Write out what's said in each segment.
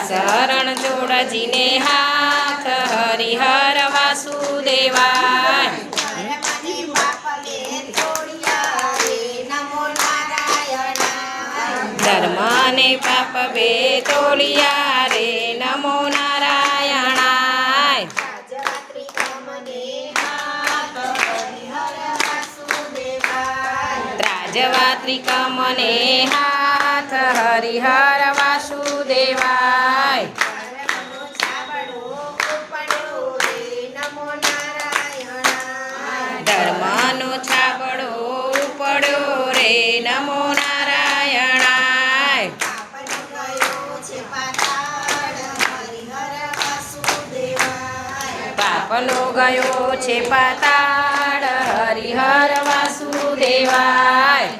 શરણ જોડજીને હાથ હરિહર વાસુદેવાય ધર્મને પાપ બે તોડિયા રે નમો નારાયણાય ત્રાજવાત્રિકા મને હાથ હરિહર વાસુદેવાય ધર્મનો છાબડો પડ્યો રે નમો નારાયણાય પાપનો ગયો છે પાતાળ હરિહર વાસુદેવાય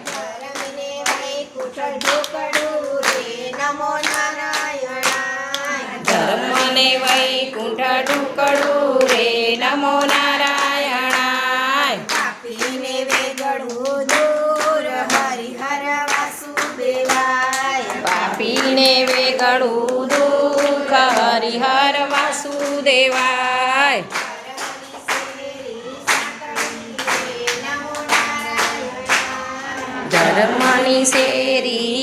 ધર્મને વૈકુંઠ ઢુકડું રે નમો નારાયણાય પાપીને વેગળું દૂર હરિહર વાસુદેવાય પાપીને વેગળું દુઃખ હરિહર વાસુદેવાય ધર્મની શેરી